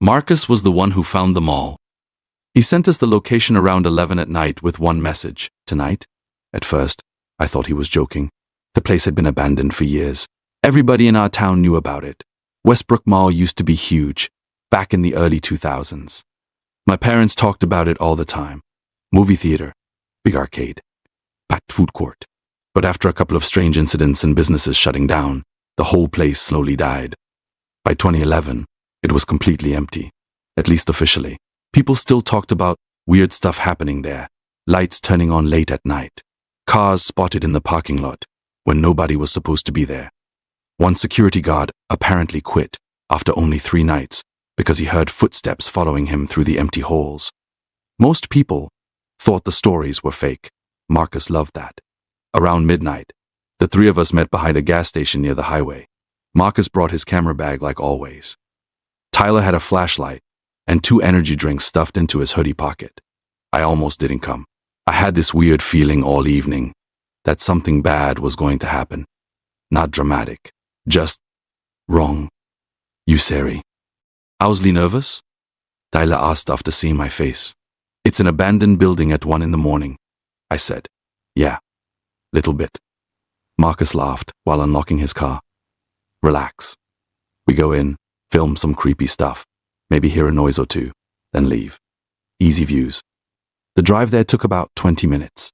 Marcus was the one who found them all. He sent us the location around 11 at night with one message: tonight. At first, I thought he was joking. The place had been abandoned for years. Everybody in our town knew about it. Westbrook Mall used to be huge, back in the early 2000s. My parents talked about it all the time. Movie theater, big arcade, packed food court. But after a couple of strange incidents and businesses shutting down, the whole place slowly died. By 2011, it was completely empty, at least officially. People still talked about weird stuff happening there, lights turning on late at night, cars spotted in the parking lot when nobody was supposed to be there. One security guard apparently quit after only 3 nights because he heard footsteps following him through the empty halls. Most people thought the stories were fake. Marcus loved that. Around midnight, the 3 of us met behind a gas station near the highway. Marcus brought his camera bag like always. Tyler had a flashlight and 2 energy drinks stuffed into his hoodie pocket. I almost didn't come. I had this weird feeling all evening that something bad was going to happen. Not dramatic, just wrong. You Sari? Howsly nervous? Tyler asked after seeing my face. It's an abandoned building at 1 in the morning, I said. Yeah, little bit. Marcus laughed while unlocking his car. Relax. We go in, film some creepy stuff, maybe hear a noise or 2, then leave. Easy views. The drive there took about 20 minutes.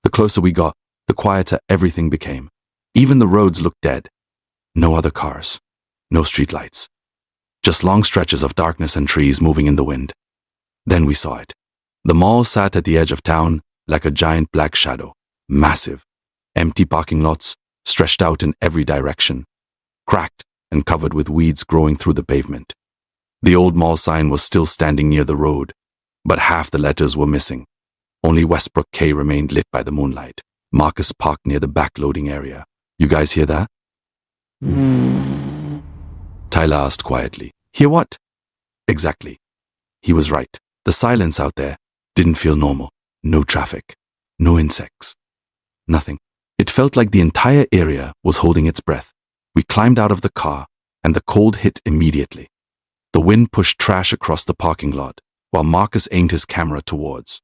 The closer we got, the quieter everything became. Even the roads looked dead. No other cars. No streetlights. Just long stretches of darkness and trees moving in the wind. Then we saw it. The mall sat at the edge of town like a giant black shadow. Massive. Empty parking lots stretched out in every direction. Cracked and covered with weeds growing through the pavement. The old mall sign was still standing near the road, but half the letters were missing. Only Westbrook K remained lit by the moonlight. Marcus parked near the back loading area. You guys hear that? Tyler asked quietly. Hear what? Exactly. He was right. The silence out there didn't feel normal. No traffic. No insects. Nothing. It felt like the entire area was holding its breath. We climbed out of the car, and the cold hit immediately. The wind pushed trash across the parking lot, while Marcus aimed his camera towards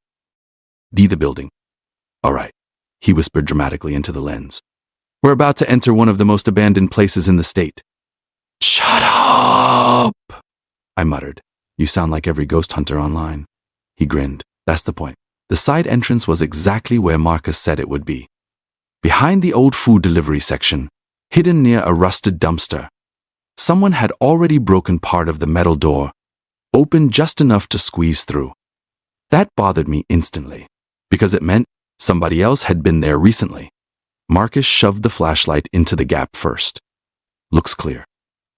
the building. All right, he whispered dramatically into the lens. We're about to enter one of the most abandoned places in the state. Shut up! I muttered. You sound like every ghost hunter online. He grinned. That's the point. The side entrance was exactly where Marcus said it would be. Behind the old food delivery section, hidden near a rusted dumpster, someone had already broken part of the metal door, open just enough to squeeze through. That bothered me instantly, because it meant somebody else had been there recently. Marcus shoved the flashlight into the gap first. Looks clear.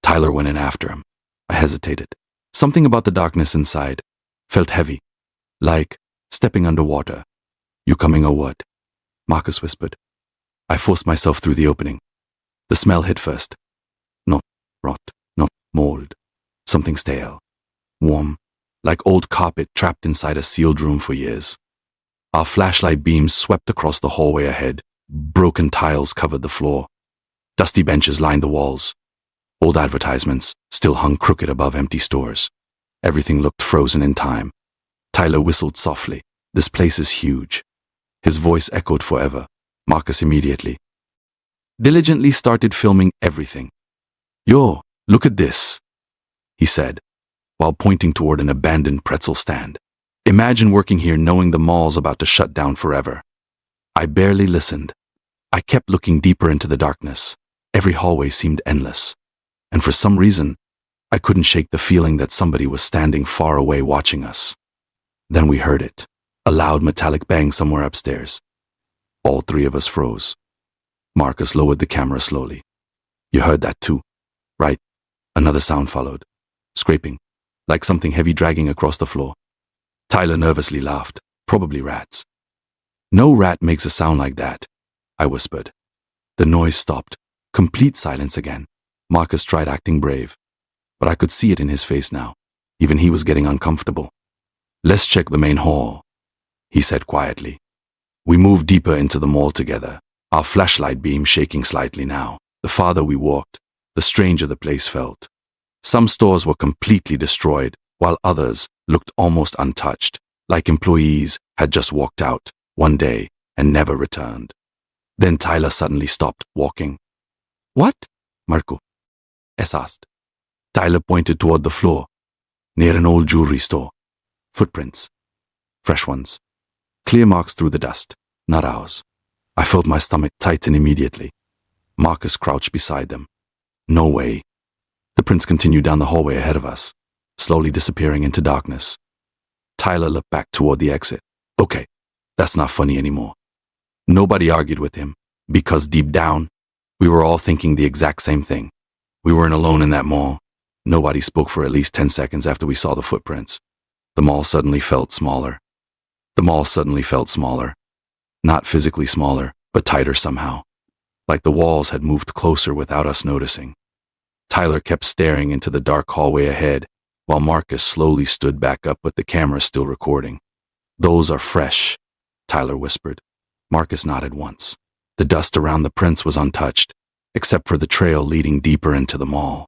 Tyler went in after him. I hesitated. Something about the darkness inside felt heavy, like stepping underwater. You coming or what? Marcus whispered. I forced myself through the opening. The smell hit first. Not rot, not mold. Something stale. Warm, like old carpet trapped inside a sealed room for years. Our flashlight beams swept across the hallway ahead. Broken tiles covered the floor. Dusty benches lined the walls. Old advertisements still hung crooked above empty stores. Everything looked frozen in time. Tyler whistled softly. This place is huge. His voice echoed forever. Marcus immediately diligently started filming everything. Yo, look at this, he said, while pointing toward an abandoned pretzel stand. Imagine working here knowing the mall's about to shut down forever. I barely listened. I kept looking deeper into the darkness. Every hallway seemed endless. And for some reason, I couldn't shake the feeling that somebody was standing far away watching us. Then we heard it, a loud metallic bang somewhere upstairs. All 3 of us froze. Marcus lowered the camera slowly. You heard that too, right? Another sound followed. Scraping, like something heavy dragging across the floor. Tyler nervously laughed. Probably rats. No rat makes a sound like that, I whispered. The noise stopped. Complete silence again. Marcus tried acting brave, but I could see it in his face now. Even he was getting uncomfortable. Let's check the main hall, he said quietly. We moved deeper into the mall together, our flashlight beam shaking slightly now. The farther we walked, the stranger the place felt. Some stores were completely destroyed, while others looked almost untouched, like employees had just walked out one day and never returned. Then Tyler suddenly stopped walking. "What?" Marco asked. Tyler pointed toward the floor, near an old jewelry store. Footprints. Fresh ones. Clear marks through the dust, not ours. I felt my stomach tighten immediately. Marcus crouched beside them. No way. The prints continued down the hallway ahead of us, slowly disappearing into darkness. Tyler looked back toward the exit. Okay, that's not funny anymore. Nobody argued with him, because deep down, we were all thinking the exact same thing. We weren't alone in that mall. Nobody spoke for at least 10 seconds after we saw the footprints. The mall suddenly felt smaller. Not physically smaller, but tighter somehow. Like the walls had moved closer without us noticing. Tyler kept staring into the dark hallway ahead, while Marcus slowly stood back up with the camera still recording. "Those are fresh," Tyler whispered. Marcus nodded once. The dust around the prints was untouched, except for the trail leading deeper into the mall.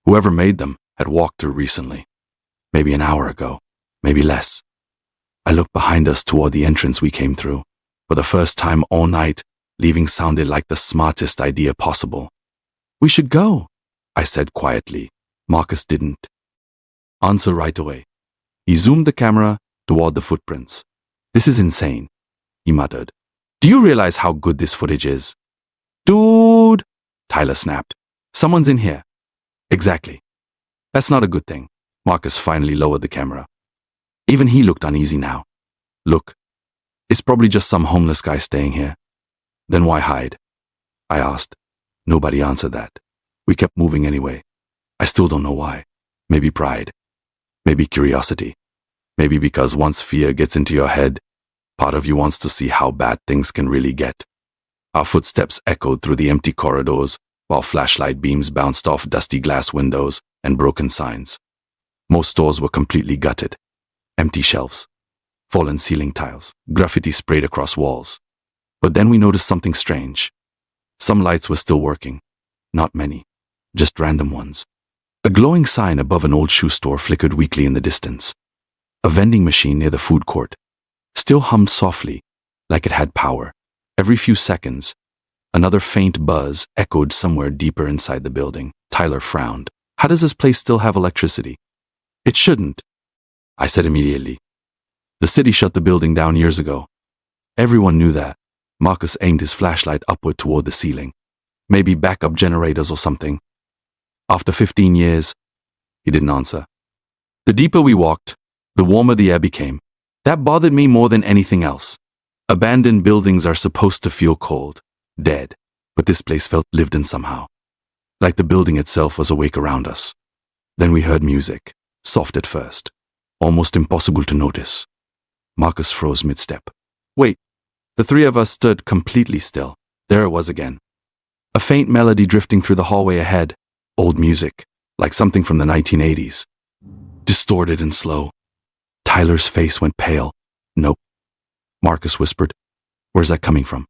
Whoever made them had walked through recently. Maybe an hour ago, maybe less. I looked behind us toward the entrance we came through. For the first time all night, leaving sounded like the smartest idea possible. "We should go," I said quietly. Marcus didn't answer right away. He zoomed the camera toward the footprints. "This is insane," he muttered. "Do you realize how good this footage is?" "Dude," Tyler snapped. "Someone's in here." "Exactly. That's not a good thing." Marcus finally lowered the camera. Even he looked uneasy now. "Look, it's probably just some homeless guy staying here." "Then why hide?" I asked. Nobody answered that. We kept moving anyway. I still don't know why. Maybe pride. Maybe curiosity. Maybe because once fear gets into your head, part of you wants to see how bad things can really get. Our footsteps echoed through the empty corridors, while flashlight beams bounced off dusty glass windows and broken signs. Most stores were completely gutted. Empty shelves, fallen ceiling tiles, graffiti sprayed across walls. But then we noticed something strange. Some lights were still working. Not many, just random ones. A glowing sign above an old shoe store flickered weakly in the distance. A vending machine near the food court still hummed softly, like it had power. Every few seconds, another faint buzz echoed somewhere deeper inside the building. Tyler frowned. "How does this place still have electricity?" "It shouldn't," I said immediately. "The city shut the building down years ago." Everyone knew that. Marcus aimed his flashlight upward toward the ceiling. "Maybe backup generators or something." "After 15 years, he didn't answer. The deeper we walked, the warmer the air became. That bothered me more than anything else. Abandoned buildings are supposed to feel cold, dead, but this place felt lived in somehow. Like the building itself was awake around us. Then we heard music, soft at first, almost impossible to notice. Marcus froze mid-step. "Wait." The three of us stood completely still. There it was again. A faint melody drifting through the hallway ahead. Old music, like something from the 1980s. Distorted and slow. Tyler's face went pale. "Nope." Marcus whispered. "Where's that coming from?"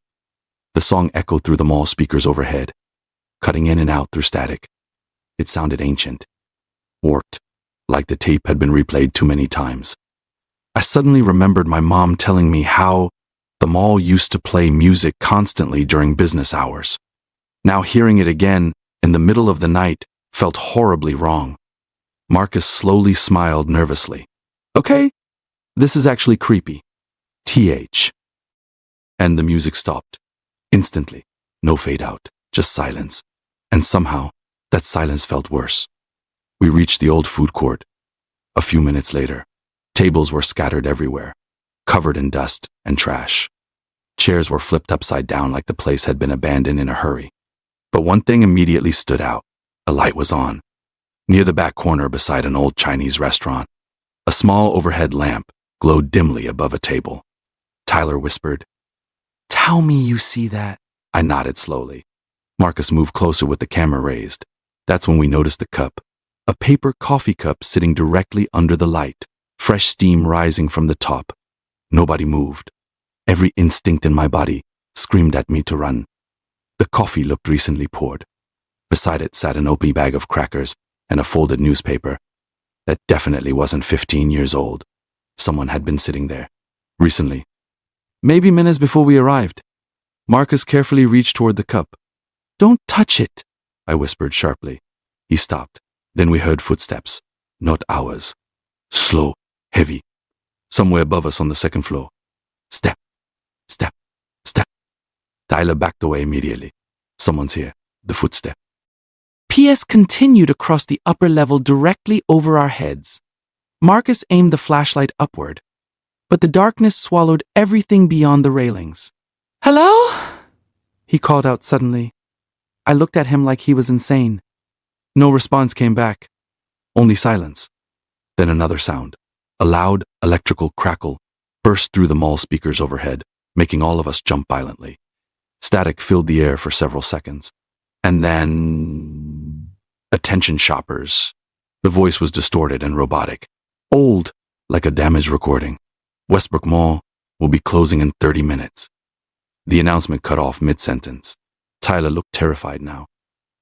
The song echoed through the mall speakers overhead, cutting in and out through static. It sounded ancient, warped, like the tape had been replayed too many times. I suddenly remembered my mom telling me how the mall used to play music constantly during business hours. Now hearing it again in the middle of the night felt horribly wrong. Marcus slowly smiled nervously. "Okay, this is actually creepy. TH. And the music stopped. Instantly. No fade out, just silence. And somehow, that silence felt worse. We reached the old food court. A few minutes later, tables were scattered everywhere, covered in dust and trash. Chairs were flipped upside down like the place had been abandoned in a hurry. But one thing immediately stood out. A light was on. Near the back corner beside an old Chinese restaurant, a small overhead lamp glowed dimly above a table. Tyler whispered, "Tell me you see that." I nodded slowly. Marcus moved closer with the camera raised. That's when we noticed the cup. A paper coffee cup sitting directly under the light, fresh steam rising from the top. Nobody moved. Every instinct in my body screamed at me to run. The coffee looked recently poured. Beside it sat an open bag of crackers and a folded newspaper. That definitely wasn't 15 years old. Someone had been sitting there. Recently. Maybe minutes before we arrived. Marcus carefully reached toward the cup. "Don't touch it," I whispered sharply. He stopped. Then we heard footsteps. Not ours. Slow, heavy. Somewhere above us on the second floor. Step, step, step. Tyler backed away immediately. Someone's here. The footstep. PS continued across the upper level directly over our heads. Marcus aimed the flashlight upward, but the darkness swallowed everything beyond the railings. "Hello?" he called out suddenly. I looked at him like he was insane. No response came back. Only silence. Then another sound. A loud electrical crackle burst through the mall speakers overhead, making all of us jump violently. Static filled the air for several seconds. And then... Attention shoppers. The voice was distorted and robotic. Old, like a damaged recording. Westbrook Mall will be closing in 30 minutes. The announcement cut off mid-sentence. Tyler looked terrified now.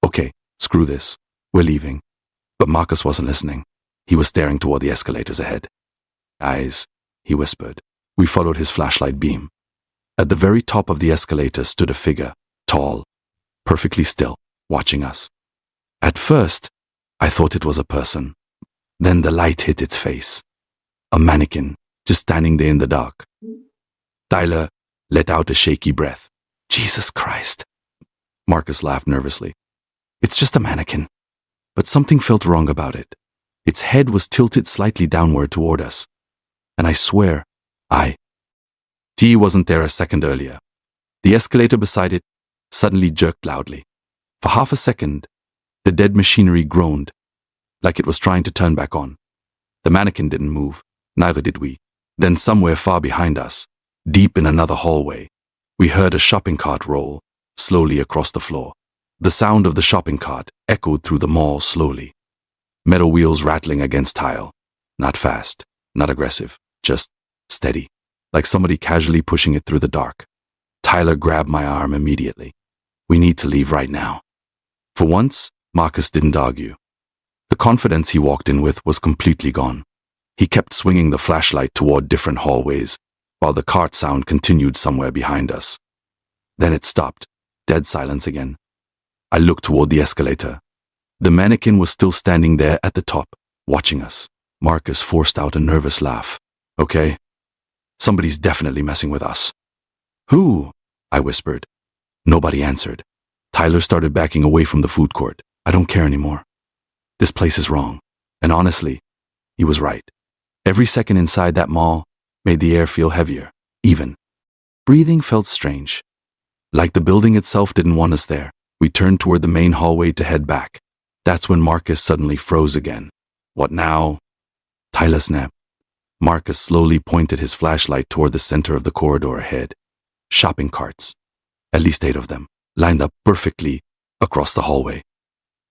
Okay, screw this. We're leaving. But Marcus wasn't listening. He was staring toward the escalators ahead. "Eyes," he whispered. We followed his flashlight beam. At the very top of the escalator stood a figure, tall, perfectly still, watching us. At first, I thought it was a person. Then the light hit its face. A mannequin, just standing there in the dark. Tyler let out a shaky breath. "Jesus Christ." Marcus laughed nervously. "It's just a mannequin." But something felt wrong about it. Its head was tilted slightly downward toward us. And I swear, T wasn't there a second earlier. The escalator beside it suddenly jerked loudly. For half a second, the dead machinery groaned, like it was trying to turn back on. The mannequin didn't move, neither did we. Then somewhere far behind us, deep in another hallway, we heard a shopping cart roll slowly across the floor. The sound of the shopping cart echoed through the mall slowly. Metal wheels rattling against tile. Not fast, not aggressive, just steady, like somebody casually pushing it through the dark. Tyler grabbed my arm immediately. "We need to leave right now." For once, Marcus didn't argue. The confidence he walked in with was completely gone. He kept swinging the flashlight toward different hallways, while the cart sound continued somewhere behind us. Then it stopped, dead silence again. I looked toward the escalator. The mannequin was still standing there at the top, watching us. Marcus forced out a nervous laugh. "Okay, somebody's definitely messing with us." "Who?" I whispered. Nobody answered. Tyler started backing away from the food court. "I don't care anymore. This place is wrong." And honestly, he was right. Every second inside that mall made the air feel heavier, even. Breathing felt strange. Like the building itself didn't want us there. We turned toward the main hallway to head back. That's when Marcus suddenly froze again. "What now?" Tyler snapped. Marcus slowly pointed his flashlight toward the center of the corridor ahead. Shopping carts, at least 8 of them, lined up perfectly across the hallway,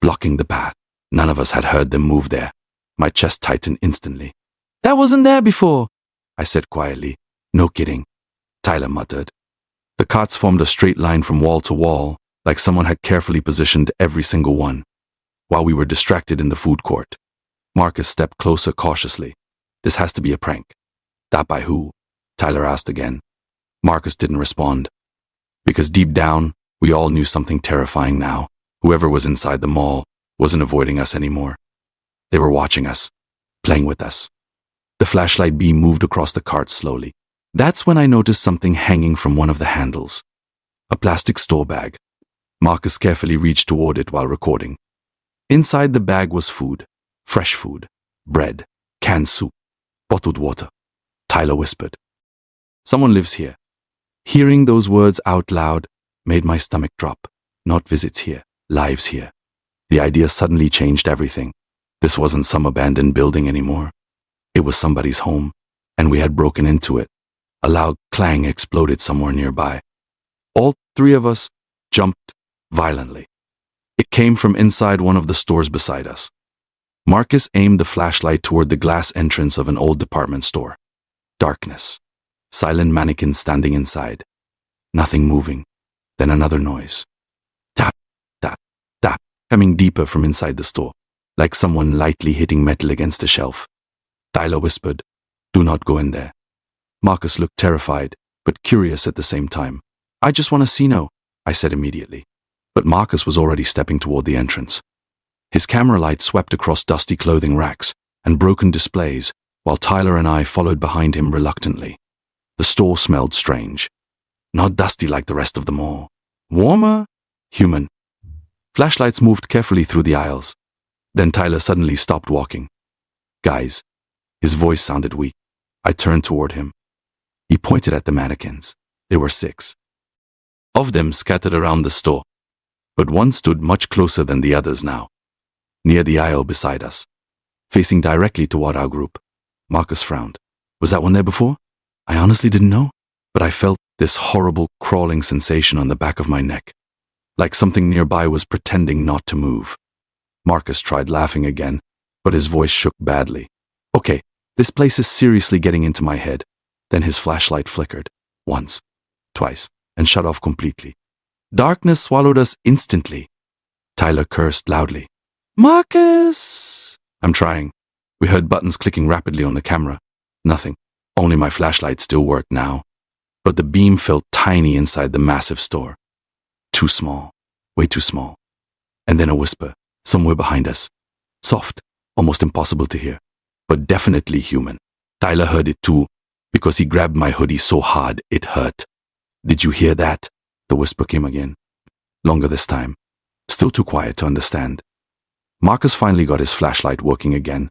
blocking the path. None of us had heard them move there. My chest tightened instantly. "That wasn't there before," I said quietly. "No kidding," Tyler muttered. The carts formed a straight line from wall to wall, like someone had carefully positioned every single one. While we were distracted in the food court, Marcus stepped closer cautiously. "This has to be a prank." "That by who?" Tyler asked again. Marcus didn't respond. Because deep down, we all knew something terrifying now. Whoever was inside the mall wasn't avoiding us anymore. They were watching us, playing with us. The flashlight beam moved across the cart slowly. That's when I noticed something hanging from one of the handles. A plastic store bag. Marcus carefully reached toward it while recording. Inside the bag was food, fresh food, bread, canned soup, bottled water. Tyler whispered, "Someone lives here." Hearing those words out loud made my stomach drop. Not visits here, lives here. The idea suddenly changed everything. This wasn't some abandoned building anymore. It was somebody's home, and we had broken into it. A loud clang exploded somewhere nearby. All 3 of us jumped violently. It came from inside one of the stores beside us. Marcus aimed the flashlight toward the glass entrance of an old department store. Darkness. Silent mannequins standing inside. Nothing moving. Then another noise. Tap, tap, tap, coming deeper from inside the store, like someone lightly hitting metal against a shelf. Tyler whispered, "Do not go in there." Marcus looked terrified, but curious at the same time. "I just want to see no," I said immediately. But Marcus was already stepping toward the entrance. His camera light swept across dusty clothing racks and broken displays, while Tyler and I followed behind him reluctantly. The store smelled strange. Not dusty like the rest of the mall. Warmer? Human. Flashlights moved carefully through the aisles. Then Tyler suddenly stopped walking. "Guys." His voice sounded weak. I turned toward him. He pointed at the mannequins. There were 6 of them scattered around the store, but one stood much closer than the others now, near the aisle beside us, facing directly toward our group. Marcus frowned. "Was that one there before?" I honestly didn't know, but I felt this horrible crawling sensation on the back of my neck, like something nearby was pretending not to move. Marcus tried laughing again, but his voice shook badly. "Okay, this place is seriously getting into my head." Then his flashlight flickered, once, twice, and shut off completely. Darkness swallowed us instantly. Tyler cursed loudly. "Marcus!" "I'm trying." We heard buttons clicking rapidly on the camera. Nothing. Only my flashlight still worked now. But the beam felt tiny inside the massive store. Too small. Way too small. And then a whisper, somewhere behind us. Soft, almost impossible to hear, but definitely human. Tyler heard it too, because he grabbed my hoodie so hard it hurt. "Did you hear that?" The whisper came again. Longer this time. Still too quiet to understand. Marcus finally got his flashlight working again,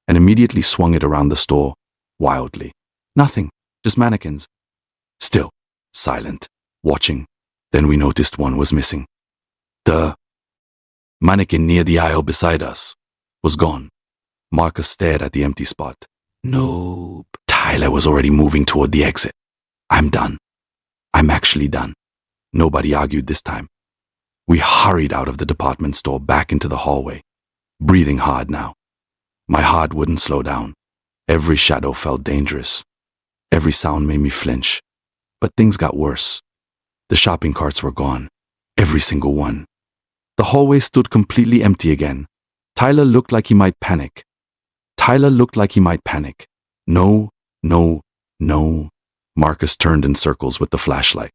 and immediately swung it around the store, wildly. Nothing, just mannequins. Still, silent, watching. Then we noticed one was missing. The mannequin near the aisle beside us was gone. Marcus stared at the empty spot. Nope. Tyler was already moving toward the exit. "I'm done. I'm actually done." Nobody argued this time. We hurried out of the department store back into the hallway, breathing hard now. My heart wouldn't slow down. Every shadow felt dangerous. Every sound made me flinch. But things got worse. The shopping carts were gone. Every single one. The hallway stood completely empty again. Tyler looked like he might panic. No, no, no. Marcus turned in circles with the flashlight.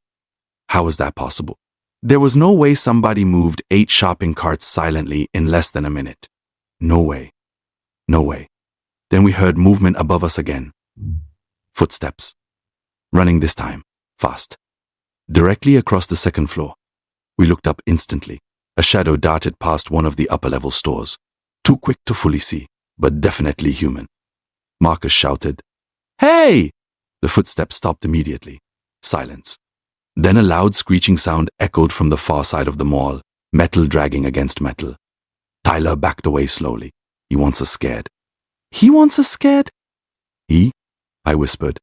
How was that possible? There was no way somebody moved 8 shopping carts silently in less than a minute. No way. No way. Then we heard movement above us again. Footsteps. Running this time. Fast. Directly across the second floor. We looked up instantly. A shadow darted past one of the upper-level stores. Too quick to fully see, but definitely human. Marcus shouted, "Hey!" The footsteps stopped immediately. Silence. Then a loud screeching sound echoed from the far side of the mall, metal dragging against metal. Tyler backed away slowly. He wants us scared. "He wants us scared?" "He?" I whispered.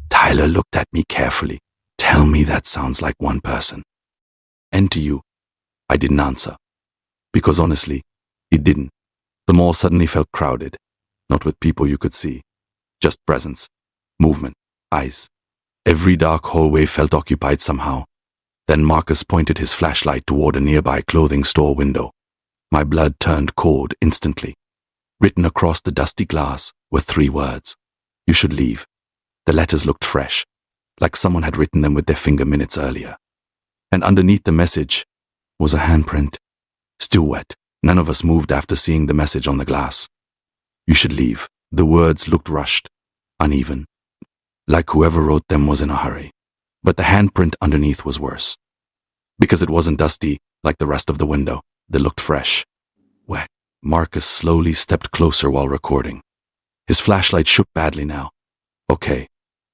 Tyler looked at me carefully. "Tell me that sounds like one person." "And to you?" I didn't answer. Because honestly, it didn't. The mall suddenly felt crowded. Not with people you could see. Just presence. Movement. Eyes. Every dark hallway felt occupied somehow. Then Marcus pointed his flashlight toward a nearby clothing store window. My blood turned cold instantly. Written across the dusty glass were 3 words. "You should leave." The letters looked fresh, like someone had written them with their finger minutes earlier. And underneath the message was a handprint. Still wet. None of us moved after seeing the message on the glass. "You should leave." The words looked rushed, uneven, like whoever wrote them was in a hurry. But the handprint underneath was worse. Because it wasn't dusty like the rest of the window. They looked fresh. Wet. Marcus slowly stepped closer while recording. His flashlight shook badly now. "Okay,"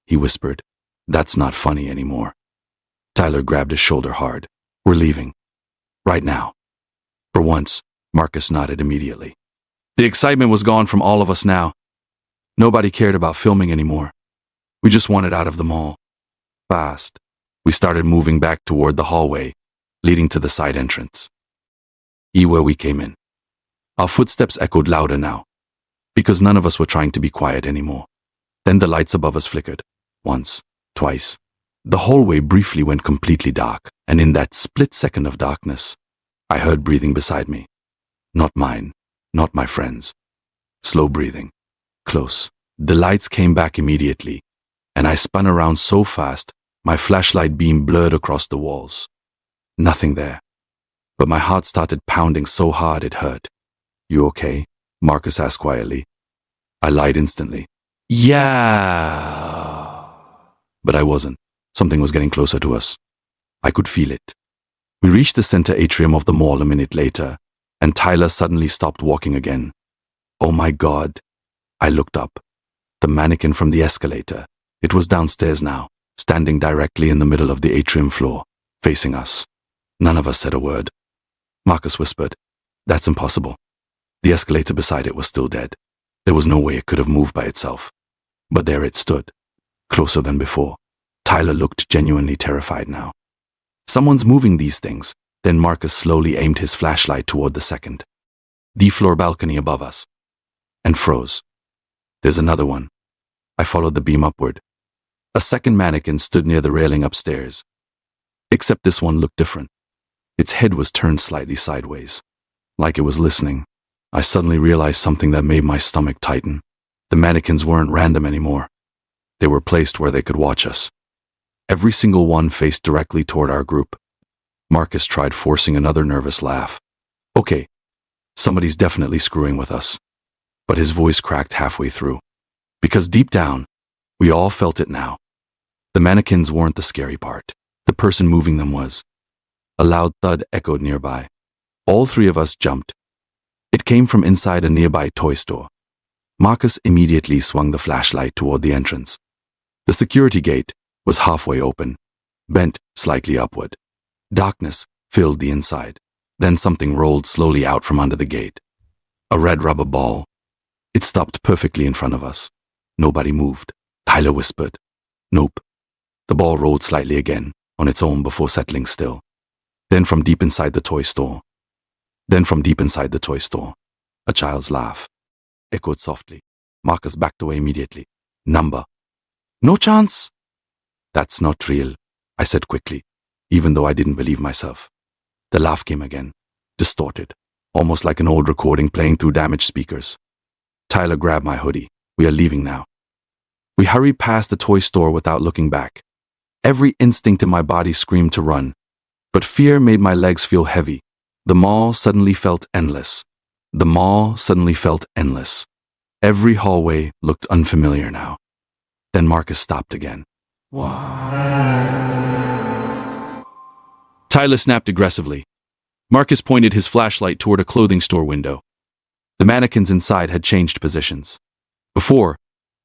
he whispered. "That's not funny anymore." Tyler grabbed his shoulder hard. "We're leaving. Right now." For once, Marcus nodded immediately. The excitement was gone from all of us now. Nobody cared about filming anymore. We just wanted out of the mall. Fast, we started moving back toward the hallway, leading to the side entrance. Where we came in. Our footsteps echoed louder now, because none of us were trying to be quiet anymore. Then the lights above us flickered. Once, twice. The hallway briefly went completely dark, and in that split second of darkness, I heard breathing beside me. Not mine, Not my friends. Slow breathing. Close. The lights came back immediately, and I spun around so fast, my flashlight beam blurred across the walls. Nothing there. But my heart started pounding so hard it hurt. You okay? Marcus asked quietly. I lied instantly. Yeah. But I wasn't. Something was getting closer to us. I could feel it. We reached the center atrium of the mall a minute later, and Tyler suddenly stopped walking again. Oh my God. I looked up. The mannequin from the escalator. It was downstairs now, standing directly in the middle of the atrium floor, facing us. None of us said a word. Marcus whispered, "That's impossible." The escalator beside it was still dead. There was no way it could have moved by itself. But there it stood, closer than before. Tyler looked genuinely terrified now. Someone's moving these things. Then Marcus slowly aimed his flashlight toward the second, the floor balcony above us, and froze. There's another one. I followed the beam upward. A second mannequin stood near the railing upstairs. Except this one looked different. Its head was turned slightly sideways, like it was listening. I suddenly realized something that made my stomach tighten. The mannequins weren't random anymore. They were placed where they could watch us. Every single one faced directly toward our group. Marcus tried forcing another nervous laugh. Okay, somebody's definitely screwing with us. But his voice cracked halfway through. Because deep down, we all felt it now. The mannequins weren't the scary part. The person moving them was. A loud thud echoed nearby. All three of us jumped. It came from inside a nearby toy store. Marcus immediately swung the flashlight toward the entrance. The security gate was halfway open, bent slightly upward. Darkness filled the inside. Then something rolled slowly out from under the gate. A red rubber ball. It stopped perfectly in front of us. Nobody moved. Tyler whispered, "Nope." The ball rolled slightly again, on its own before settling still. Then from deep inside the toy store, a child's laugh echoed softly. Marcus backed away immediately. Number. No chance. That's not real, I said quickly, even though I didn't believe myself. The laugh came again, distorted, almost like an old recording playing through damaged speakers. Tyler grabbed my hoodie. We are leaving now. We hurried past the toy store without looking back. Every instinct in my body screamed to run, but fear made my legs feel heavy. The mall suddenly felt endless. Every hallway looked unfamiliar now. Then Marcus stopped again. Tyler snapped aggressively. Marcus pointed his flashlight toward a clothing store window. The mannequins inside had changed positions. Before,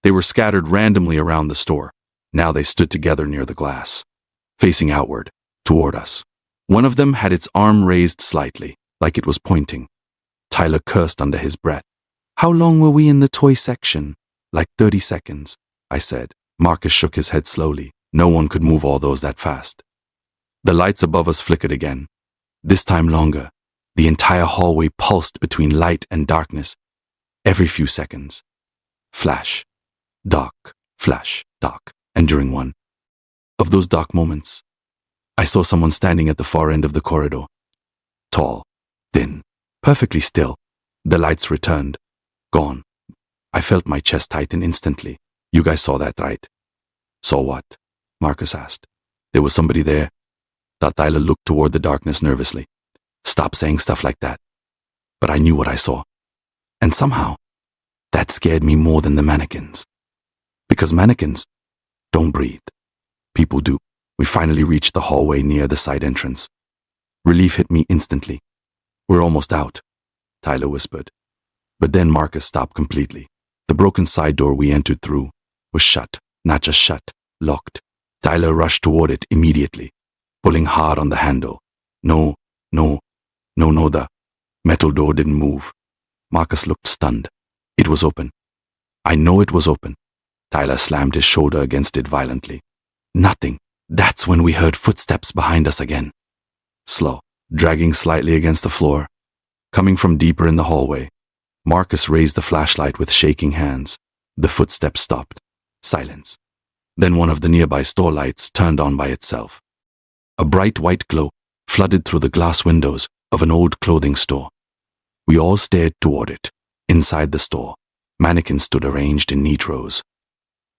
they were scattered randomly around the store. Now they stood together near the glass, facing outward, toward us. One of them had its arm raised slightly, like it was pointing. Tyler cursed under his breath. How long were we in the toy section? Like 30 seconds, I said. Marcus shook his head slowly. No one could move all those that fast. The lights above us flickered again. This time longer. The entire hallway pulsed between light and darkness. Every few seconds. Flash. Dark. Flash. Dark. And during one of those dark moments, I saw someone standing at the far end of the corridor. Tall. Thin. Perfectly still. The lights returned. Gone. I felt my chest tighten instantly. You guys saw that, right? Saw what? Marcus asked. There was somebody there. Tyler looked toward the darkness nervously. Stop saying stuff like that. But I knew what I saw. And somehow, that scared me more than the mannequins. Because mannequins don't breathe. People do. We finally reached the hallway near the side entrance. Relief hit me instantly. We're almost out, Tyler whispered. But then Marcus stopped completely. The broken side door we entered through was shut, not just shut, locked. Tyler rushed toward it immediately, pulling hard on the handle. No, the metal door didn't move. Marcus looked stunned. It was open. I know it was open. Tyler slammed his shoulder against it violently. Nothing. That's when we heard footsteps behind us again. Slow, dragging slightly against the floor. Coming from deeper in the hallway, Marcus raised the flashlight with shaking hands. The footsteps stopped. Silence. Then one of the nearby store lights turned on by itself. A bright white glow flooded through the glass windows of an old clothing store. We all stared toward it. Inside the store, mannequins stood arranged in neat rows.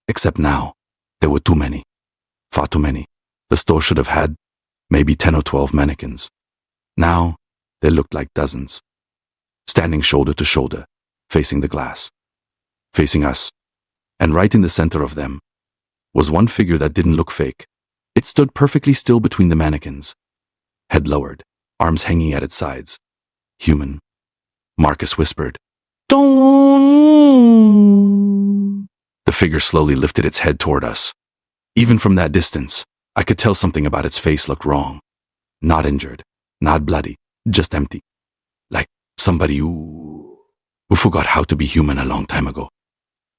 Except now, there were too many. Far too many. The store should have had maybe 10 or 12 mannequins. Now, there looked like dozens. Standing shoulder to shoulder, facing the glass. Facing us. And right in the center of them was one figure that didn't look fake. It stood perfectly still between the mannequins. Head lowered, arms hanging at its sides. Human. Marcus whispered, "Don't." The figure slowly lifted its head toward us. Even from that distance, I could tell something about its face looked wrong. Not injured, not bloody, just empty. Like somebody who forgot how to be human a long time ago.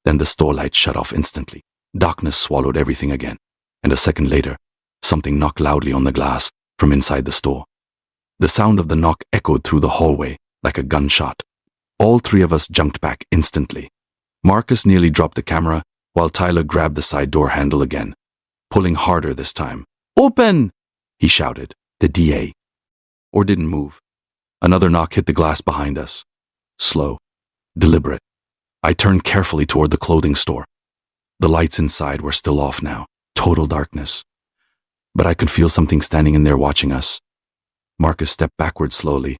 Then the store lights shut off instantly. Darkness swallowed everything again. And a second later, something knocked loudly on the glass from inside the store. The sound of the knock echoed through the hallway like a gunshot. All three of us jumped back instantly. Marcus nearly dropped the camera while Tyler grabbed the side door handle again, pulling harder this time. "Open!" he shouted. The DA. Or didn't move. Another knock hit the glass behind us. Slow. Deliberate. I turned carefully toward the clothing store. The lights inside were still off now. Total darkness. But I could feel something standing in there watching us. Marcus stepped backward slowly.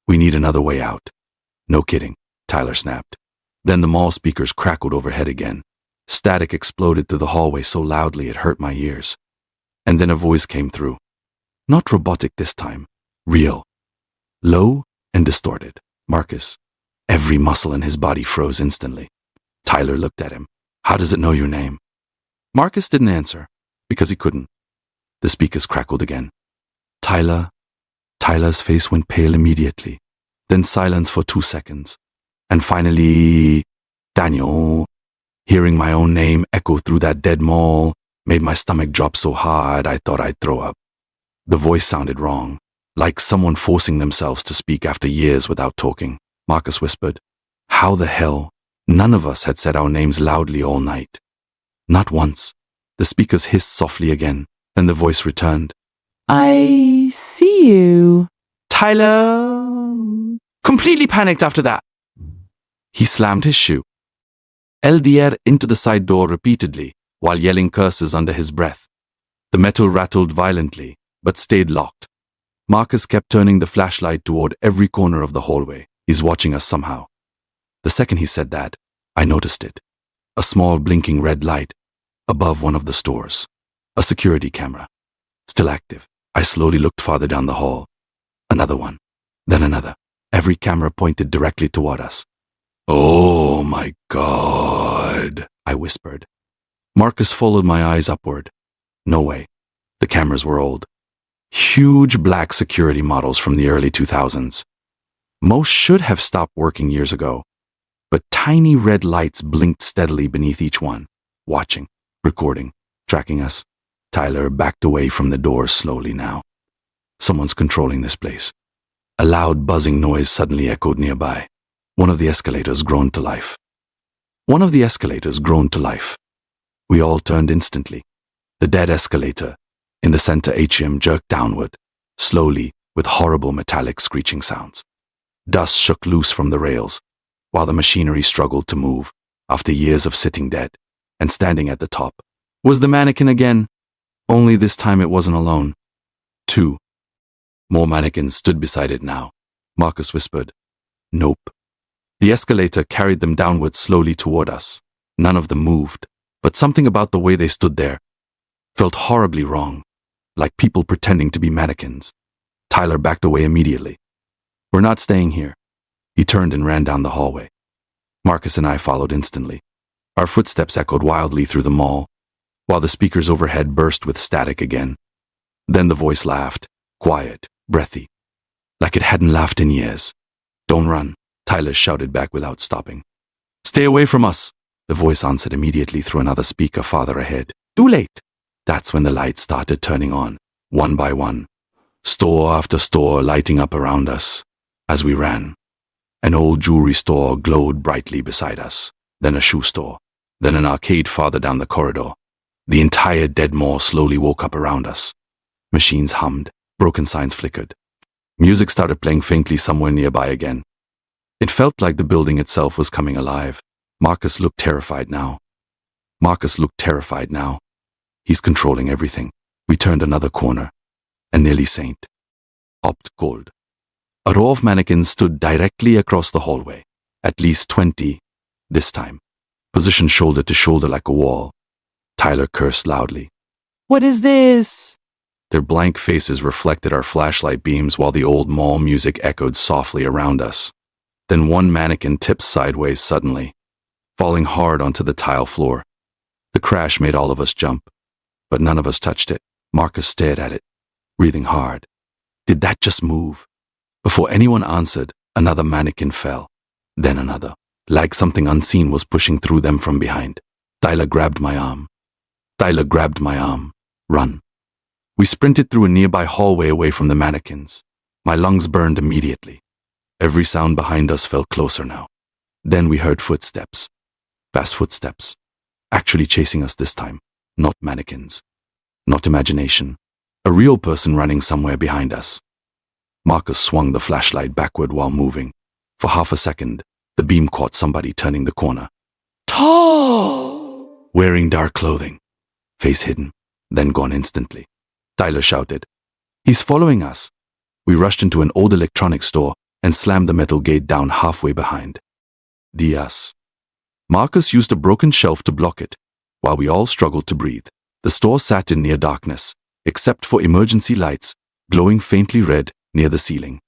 "We need another way out." "No kidding," Tyler snapped. Then the mall speakers crackled overhead again. Static exploded through the hallway so loudly it hurt my ears. And then a voice came through. Not robotic this time. Real. Low and distorted. "Marcus." Every muscle in his body froze instantly. Tyler looked at him. "How does it know your name?" Marcus didn't answer, because he couldn't. The speakers crackled again. "Tyler." Tyler's face went pale immediately. Then silence for 2 seconds. And finally, "Daniel." Hearing my own name echo through that dead mall made my stomach drop so hard I thought I'd throw up. The voice sounded wrong, like someone forcing themselves to speak after years without talking. Marcus whispered, "How the hell? None of us had said our names loudly all night." Not once. The speakers hissed softly again, and the voice returned. "I see you, Tyler." Completely panicked after that. He slammed his shoe. LDR into the side door repeatedly, while yelling curses under his breath. The metal rattled violently, but stayed locked. Marcus kept turning the flashlight toward every corner of the hallway. He's watching us somehow. The second he said that, I noticed it. A small blinking red light above one of the stores. A security camera. Still active. I slowly looked farther down the hall. Another one. Then another. Every camera pointed directly toward us. "Oh my God," I whispered. Marcus followed my eyes upward. No way. The cameras were old. Huge black security models from the early 2000s. Most should have stopped working years ago, but tiny red lights blinked steadily beneath each one, watching, recording, tracking us. Tyler backed away from the door slowly now. Someone's controlling this place. A loud buzzing noise suddenly echoed nearby. One of the escalators groaned to life. One of the escalators groaned to life. We all turned instantly. The dead escalator in the center atrium jerked downward, slowly, with horrible metallic screeching sounds. Dust shook loose from the rails, while the machinery struggled to move after years of sitting dead. And standing at the top was the mannequin again, only this time it wasn't alone. 2 more mannequins stood beside it now. Marcus whispered, "Nope." The escalator carried them downward slowly toward us. None of them moved, but something about the way they stood there felt horribly wrong, like people pretending to be mannequins. Tyler backed away immediately. "We're not staying here." He turned and ran down the hallway. Marcus and I followed instantly. Our footsteps echoed wildly through the mall, while the speakers overhead burst with static again. Then the voice laughed, quiet, breathy, like it hadn't laughed in years. "Don't run," Tyler shouted back without stopping. "Stay away from us," the voice answered immediately through another speaker farther ahead. "Too late." That's when the lights started turning on, one by one. Store after store lighting up around us as we ran. An old jewelry store glowed brightly beside us, then a shoe store, then an arcade farther down the corridor. The entire dead mall slowly woke up around us. Machines hummed, broken signs flickered. Music started playing faintly somewhere nearby again. It felt like the building itself was coming alive. Marcus looked terrified now. He's controlling everything. We turned another corner, and nearly Saint. Opt gold. A row of mannequins stood directly across the hallway, at least 20 this time, positioned shoulder to shoulder like a wall. Tyler cursed loudly. "What is this?" Their blank faces reflected our flashlight beams while the old mall music echoed softly around us. Then one mannequin tipped sideways suddenly, falling hard onto the tile floor. The crash made all of us jump, but none of us touched it. Marcus stared at it, breathing hard. Did that just move? Before anyone answered, another mannequin fell, then another, like something unseen was pushing through them from behind. Tyler grabbed my arm. Run. We sprinted through a nearby hallway away from the mannequins. My lungs burned immediately. Every sound behind us felt closer now. Then we heard footsteps. Fast footsteps. Actually chasing us this time. Not mannequins. Not imagination. A real person running somewhere behind us. Marcus swung the flashlight backward while moving. For half a second, the beam caught somebody turning the corner. Tall! Wearing dark clothing. Face hidden, then gone instantly. Tyler shouted, "He's following us." We rushed into an old electronics store and slammed the metal gate down halfway behind. Diaz. Marcus used a broken shelf to block it, while we all struggled to breathe. The store sat in near darkness, except for emergency lights glowing faintly red near the ceiling.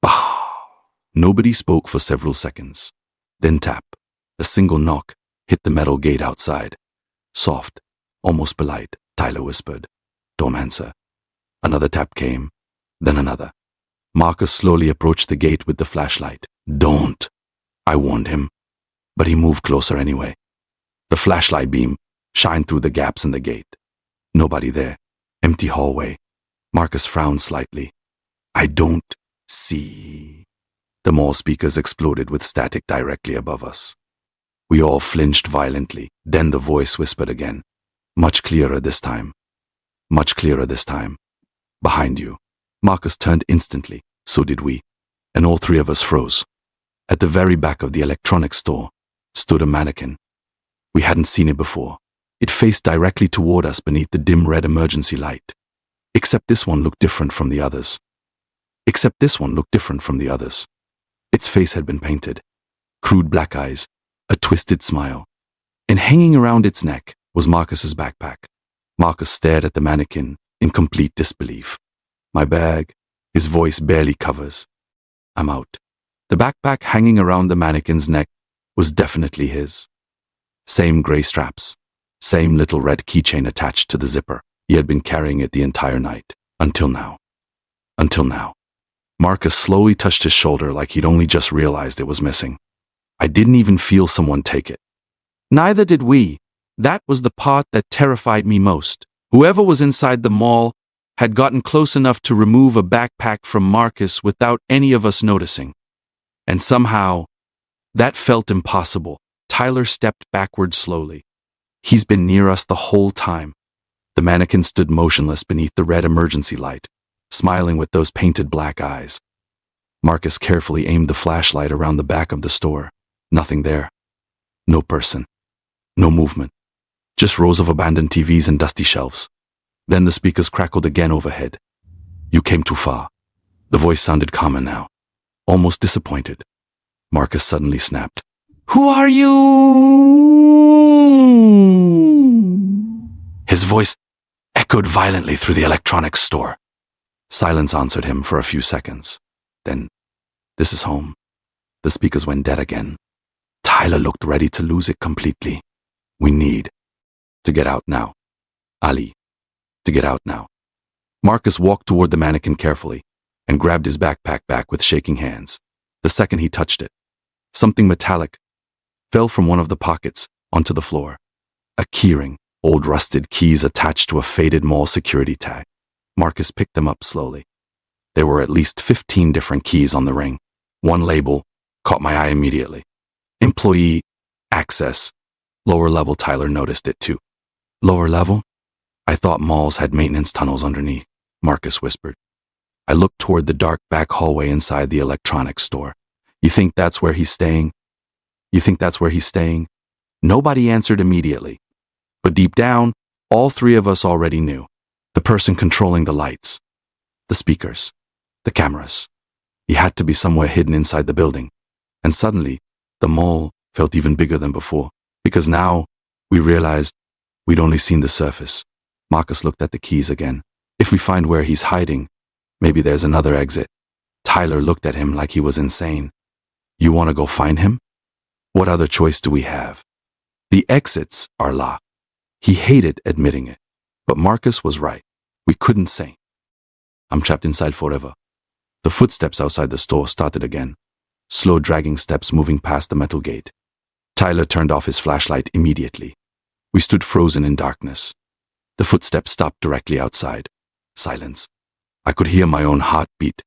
Bah! Nobody spoke for several seconds. Then tap. A single knock hit the metal gate outside. Soft, almost polite, Tyler whispered. "Don't answer." Another tap came, then another. Marcus slowly approached the gate with the flashlight. "Don't," I warned him, but he moved closer anyway. The flashlight beam shined through the gaps in the gate. Nobody there. Empty hallway. Marcus frowned slightly. "I don't see." The mall speakers exploded with static directly above us. We all flinched violently. Then the voice whispered again. Much clearer this time. "Behind you." Marcus turned instantly. So did we. And all three of us froze. At the very back of the electronics store stood a mannequin. We hadn't seen it before. It faced directly toward us beneath the dim red emergency light. Except this one looked different from the others. Its face had been painted. Crude black eyes, a twisted smile. And hanging around its neck was Marcus's backpack. Marcus stared at the mannequin in complete disbelief. "My bag," his voice barely covers. "I'm out." The backpack hanging around the mannequin's neck was definitely his. Same gray straps, same little red keychain attached to the zipper. He had been carrying it the entire night, until now. Marcus slowly touched his shoulder like he'd only just realized it was missing. I didn't even feel someone take it. Neither did we. That was the part that terrified me most. Whoever was inside the mall had gotten close enough to remove a backpack from Marcus without any of us noticing. And somehow, that felt impossible. Tyler stepped backward slowly. He's been near us the whole time. The mannequin stood motionless beneath the red emergency light, smiling with those painted black eyes. Marcus carefully aimed the flashlight around the back of the store. Nothing there. No person. No movement. Just rows of abandoned TVs and dusty shelves. Then the speakers crackled again overhead. "You came too far." The voice sounded calmer now, almost disappointed. Marcus suddenly snapped. "Who are you?" His voice echoed violently through the electronics store. Silence answered him for a few seconds. Then, "This is home." The speakers went dead again. Tyler looked ready to lose it completely. "We need to get out now. Ali, to get out now." Marcus walked toward the mannequin carefully and grabbed his backpack back with shaking hands. The second he touched it, something metallic fell from one of the pockets onto the floor. A keyring, old rusted keys attached to a faded mall security tag. Marcus picked them up slowly. There were at least 15 different keys on the ring. One label caught my eye immediately. Employee access. Lower level. Tyler noticed it too. "Lower level? I thought malls had maintenance tunnels underneath," Marcus whispered. I looked toward the dark back hallway inside the electronics store. You think that's where he's staying? You think that's where he's staying? Nobody answered immediately. But deep down, all three of us already knew. The person controlling the lights, the speakers, the cameras. He had to be somewhere hidden inside the building. And suddenly, the mall felt even bigger than before, because now we realized we'd only seen the surface. Marcus looked at the keys again. If we find where he's hiding, maybe there's another exit. Tyler looked at him like he was insane. You want to go find him? What other choice do we have? The exits are locked. He hated admitting it, but Marcus was right. We couldn't say. I'm trapped inside forever. The footsteps outside the store started again, slow dragging steps moving past the metal gate. Tyler turned off his flashlight immediately. We stood frozen in darkness. The footsteps stopped directly outside. Silence. I could hear my own heartbeat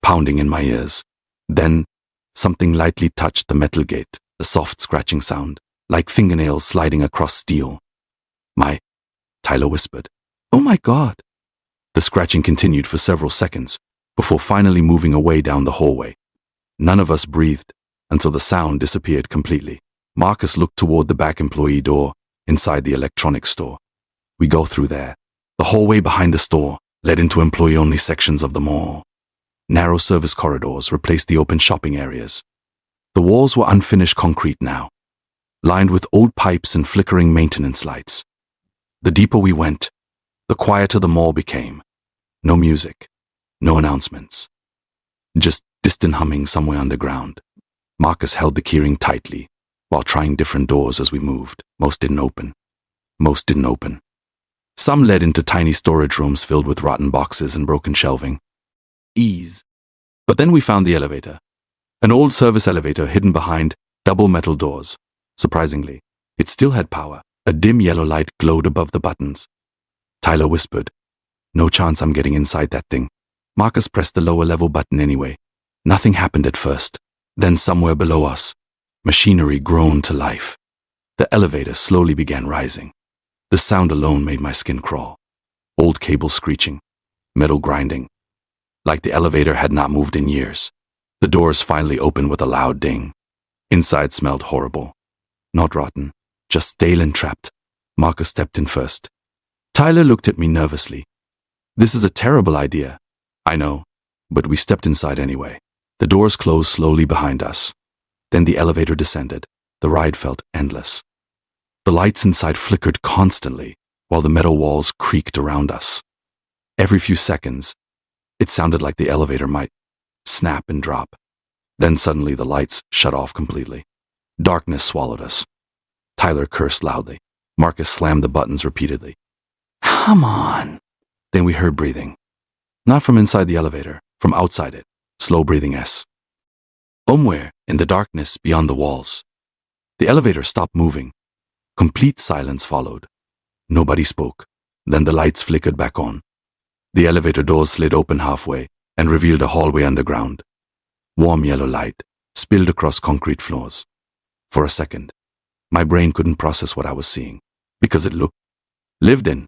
pounding in my ears. Then, something lightly touched the metal gate, a soft scratching sound, like fingernails sliding across steel. Tyler whispered. Oh my God. The scratching continued for several seconds, before finally moving away down the hallway. None of us breathed until the sound disappeared completely. Marcus looked toward the back employee door inside the electronics store. We go through there. The hallway behind the store led into employee-only sections of the mall. Narrow service corridors replaced the open shopping areas. The walls were unfinished concrete now, lined with old pipes and flickering maintenance lights. The deeper we went, the quieter the mall became. No music, no announcements. Just distant humming somewhere underground. Marcus held the keyring tightly while trying different doors as we moved. Most didn't open. Some led into tiny storage rooms filled with rotten boxes and broken shelving. Ease. But then we found the elevator. An old service elevator hidden behind double metal doors. Surprisingly, it still had power. A dim yellow light glowed above the buttons. Tyler whispered, No chance I'm getting inside that thing. Marcus pressed the lower level button anyway. Nothing happened at first. Then somewhere below us, machinery groaned to life. The elevator slowly began rising. The sound alone made my skin crawl. Old cables screeching, metal grinding. Like the elevator had not moved in years. The doors finally opened with a loud ding. Inside smelled horrible. Not rotten, just stale and trapped. Marcus stepped in first. Tyler looked at me nervously. This is a terrible idea. I know, but we stepped inside anyway. The doors closed slowly behind us. Then the elevator descended. The ride felt endless. The lights inside flickered constantly, while the metal walls creaked around us. Every few seconds, it sounded like the elevator might snap and drop. Then suddenly the lights shut off completely. Darkness swallowed us. Tyler cursed loudly. Marcus slammed the buttons repeatedly. Come on. Then we heard breathing. Not from inside the elevator, from outside it. Slow breathing S. Somewhere in the darkness beyond the walls. The elevator stopped moving. Complete silence followed. Nobody spoke. Then the lights flickered back on. The elevator doors slid open halfway and revealed a hallway underground. Warm yellow light spilled across concrete floors. For a second, my brain couldn't process what I was seeing, because it lived in.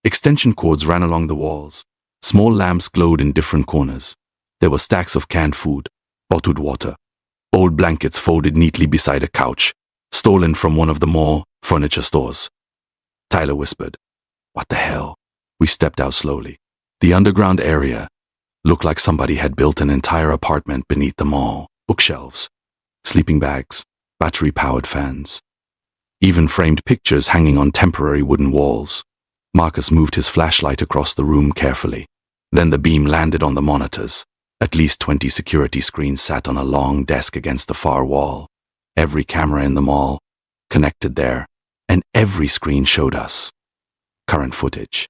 Extension cords ran along the walls. Small lamps glowed in different corners. There were stacks of canned food, bottled water, old blankets folded neatly beside a couch, stolen from one of the mall furniture stores. Tyler whispered, What the hell? We stepped out slowly. The underground area looked like somebody had built an entire apartment beneath the mall. Bookshelves, sleeping bags, battery-powered fans. Even framed pictures hanging on temporary wooden walls. Marcus moved his flashlight across the room carefully. Then the beam landed on the monitors. At least 20 security screens sat on a long desk against the far wall. Every camera in the mall connected there, and every screen showed us current footage,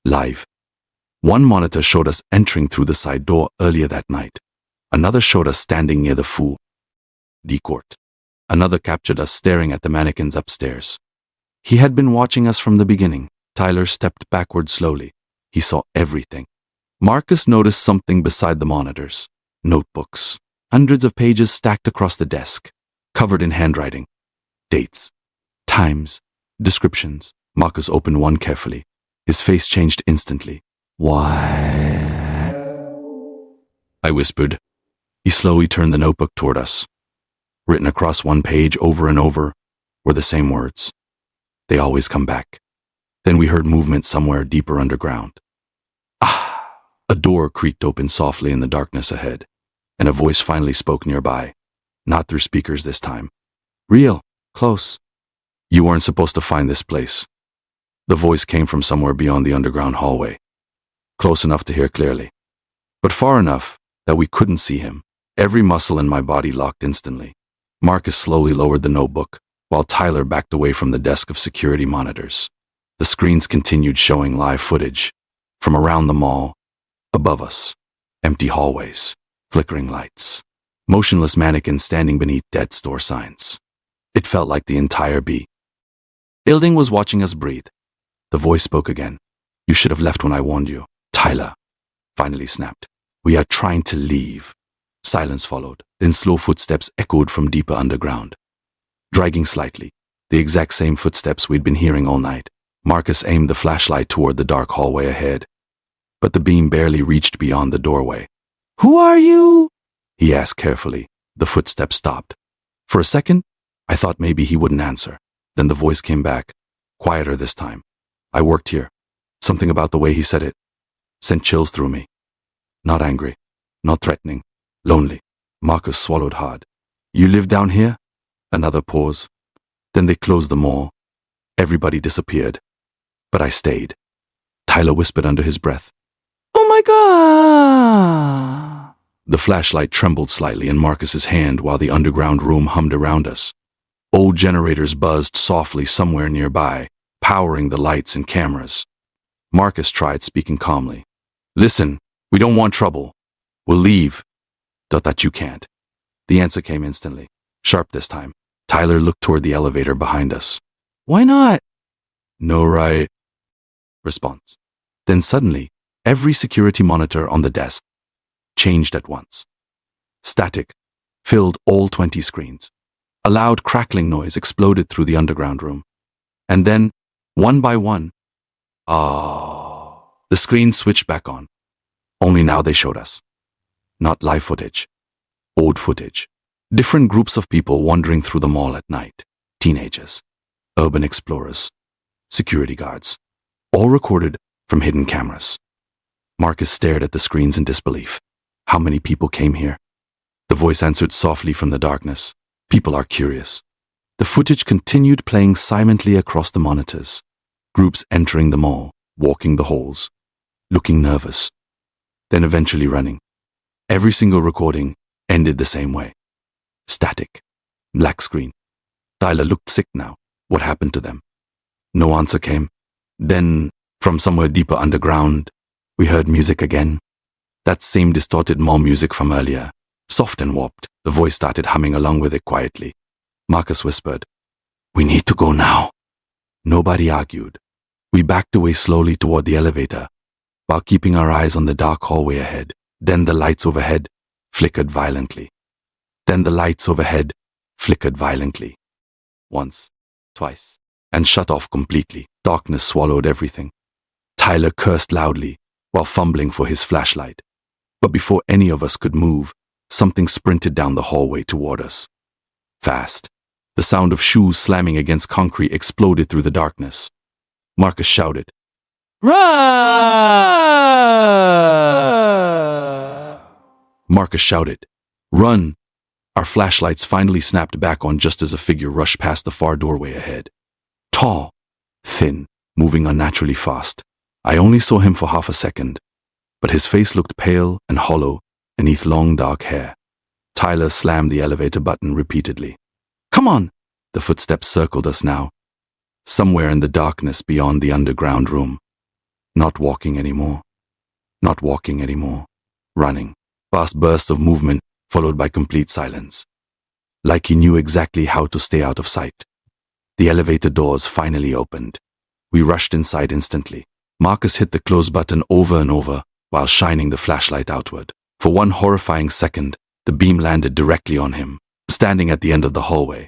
live. One monitor showed us entering through the side door earlier that night. Another showed us standing near the food court. Another captured us staring at the mannequins upstairs. He had been watching us from the beginning. Tyler stepped backward slowly. He saw everything. Marcus noticed something beside the monitors. Notebooks. Hundreds of pages stacked across the desk, covered in handwriting. Dates, times, descriptions. Marcus opened one carefully. His face changed instantly. Why? I whispered, He slowly turned the notebook toward us. Written across one page over and over were the same words. They always come back. Then we heard movement somewhere deeper underground. Ah! A door creaked open softly in the darkness ahead, and a voice finally spoke nearby, not through speakers this time. Real, close. You weren't supposed to find this place. The voice came from somewhere beyond the underground hallway, close enough to hear clearly, but far enough that we couldn't see him. Every muscle in my body locked instantly. Marcus slowly lowered the notebook, while Tyler backed away from the desk of security monitors. The screens continued showing live footage from around the mall, above us, empty hallways, flickering lights, motionless mannequins standing beneath dead store signs. It felt like the entire building was watching us breathe. The voice spoke again. You should have left when I warned you. Tyler finally snapped. We are trying to leave. Silence followed, then slow footsteps echoed from deeper underground. Dragging slightly, the exact same footsteps we'd been hearing all night. Marcus aimed the flashlight toward the dark hallway ahead, but the beam barely reached beyond the doorway. Who are you? He asked carefully. The footsteps stopped. For a second, I thought maybe he wouldn't answer. Then the voice came back, quieter this time. I worked here. Something about the way he said it sent chills through me. Not angry, not threatening, lonely. Marcus swallowed hard. You live down here? Another pause. Then they closed the mall. Everybody disappeared. But I stayed. Tyler whispered under his breath. Oh my God! The flashlight trembled slightly in Marcus's hand while the underground room hummed around us. Old generators buzzed softly somewhere nearby, powering the lights and cameras. Marcus tried speaking calmly. Listen, we don't want trouble. We'll leave. That you can't. The answer came instantly, sharp this time. Tyler looked toward the elevator behind us. Why not? No right. Response. Then suddenly, every security monitor on the desk changed at once. Static filled all 20 screens. A loud crackling noise exploded through the underground room. And then, one by one, the screens switched back on. Only now they showed us. Not live footage. Old footage. Different groups of people wandering through the mall at night. Teenagers. Urban explorers. Security guards. All recorded from hidden cameras. Marcus stared at the screens in disbelief. How many people came here? The voice answered softly from the darkness. People are curious. The footage continued playing silently across the monitors. Groups entering the mall, walking the halls, looking nervous, then eventually running. Every single recording ended the same way. Static. Black screen. Tyler looked sick now. What happened to them? No answer came. Then, from somewhere deeper underground, we heard music again. That same distorted mall music from earlier. Soft and warped, the voice started humming along with it quietly. Marcus whispered, We need to go now. Nobody argued. We backed away slowly toward the elevator, while keeping our eyes on the dark hallway ahead. Then the lights overhead flickered violently. Once, twice, and shut off completely. Darkness swallowed everything. Tyler cursed loudly while fumbling for his flashlight. But before any of us could move, something sprinted down the hallway toward us. Fast. The sound of shoes slamming against concrete exploded through the darkness. Marcus shouted, Run! Marcus shouted, Run! Our flashlights finally snapped back on just as a figure rushed past the far doorway ahead. Tall, thin, moving unnaturally fast. I only saw him for half a second, but his face looked pale and hollow beneath long dark hair. Tyler slammed the elevator button repeatedly. Come on! The footsteps circled us now. Somewhere in the darkness beyond the underground room. Not walking anymore. Running. Fast bursts of movement followed by complete silence. Like he knew exactly how to stay out of sight. The elevator doors finally opened. We rushed inside instantly. Marcus hit the close button over and over while shining the flashlight outward. For one horrifying second, the beam landed directly on him, standing at the end of the hallway,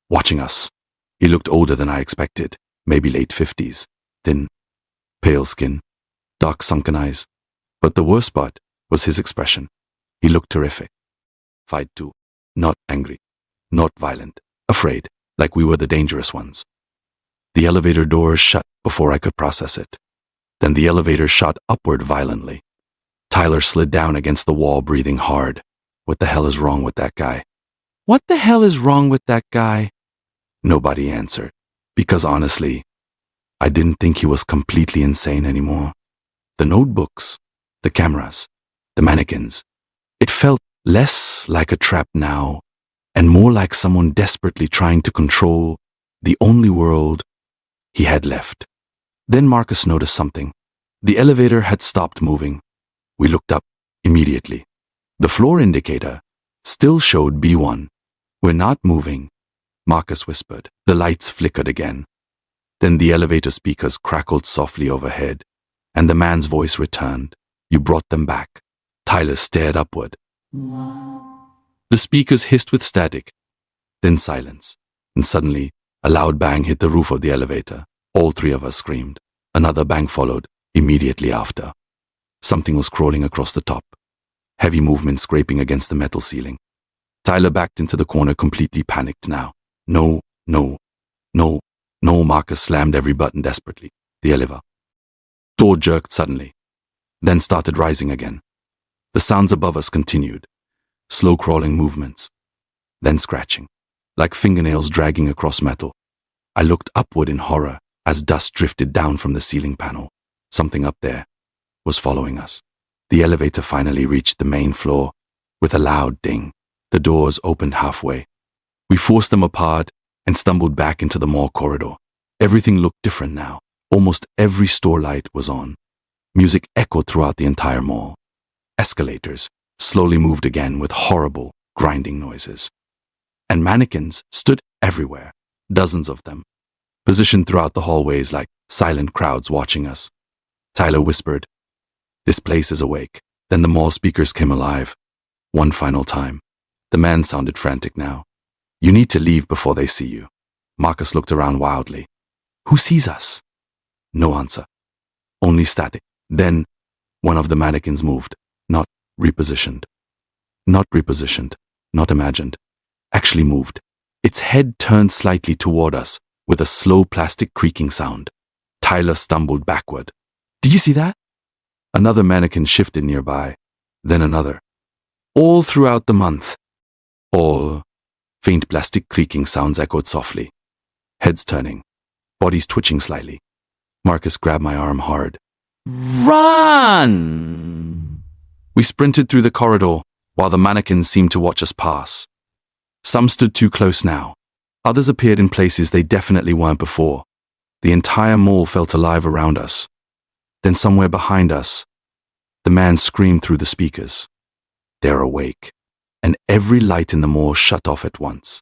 watching us. He looked older than I expected, maybe late 50s, thin, pale skin, dark sunken eyes. But the worst part was his expression. He looked terrific. Fight too. Not angry. Not violent. Afraid, like we were the dangerous ones. The elevator doors shut before I could process it. Then the elevator shot upward violently. Tyler slid down against the wall, breathing hard. What the hell is wrong with that guy? What the hell is wrong with that guy? Nobody answered, because honestly, I didn't think he was completely insane anymore. The notebooks, the cameras, the mannequins, it felt less like a trap now and more like someone desperately trying to control the only world he had left. Then Marcus noticed something. The elevator had stopped moving. We looked up immediately. The floor indicator still showed B1. We're not moving, Marcus whispered. The lights flickered again. Then the elevator speakers crackled softly overhead, and the man's voice returned. You brought them back. Tyler stared upward. The speakers hissed with static, then silence, and suddenly a loud bang hit the roof of the elevator. All three of us screamed. Another bang followed immediately after. Something was crawling across the top, heavy movement scraping against the metal ceiling. Tyler backed into the corner, completely panicked now. No, no, no, no. Marcus slammed every button desperately. The elevator door jerked suddenly, then started rising again. The sounds above us continued. Slow crawling movements, then scratching, like fingernails dragging across metal. I looked upward in horror as dust drifted down from the ceiling panel. Something up there was following us. The elevator finally reached the main floor. With a loud ding, the doors opened halfway. We forced them apart and stumbled back into the mall corridor. Everything looked different now. Almost every store light was on. Music echoed throughout the entire mall. Escalators slowly moved again with horrible, grinding noises. And mannequins stood everywhere, dozens of them, positioned throughout the hallways like silent crowds watching us. Tyler whispered, "This place is awake." Then the mall speakers came alive. One final time. The man sounded frantic now. "You need to leave before they see you." Marcus looked around wildly. "Who sees us?" No answer. Only static. Then one of the mannequins moved. Not repositioned. Not repositioned. Not imagined. Actually moved. Its head turned slightly toward us with a slow plastic creaking sound. Tyler stumbled backward. "Did you see that?" Another mannequin shifted nearby. Then another. All throughout the month. All. Faint plastic creaking sounds echoed softly. Heads turning. Bodies twitching slightly. Marcus grabbed my arm hard. "Run!" We sprinted through the corridor while the mannequins seemed to watch us pass. Some stood too close now. Others appeared in places they definitely weren't before. The entire mall felt alive around us. Then somewhere behind us, the man screamed through the speakers. "They're awake," and every light in the mall shut off at once.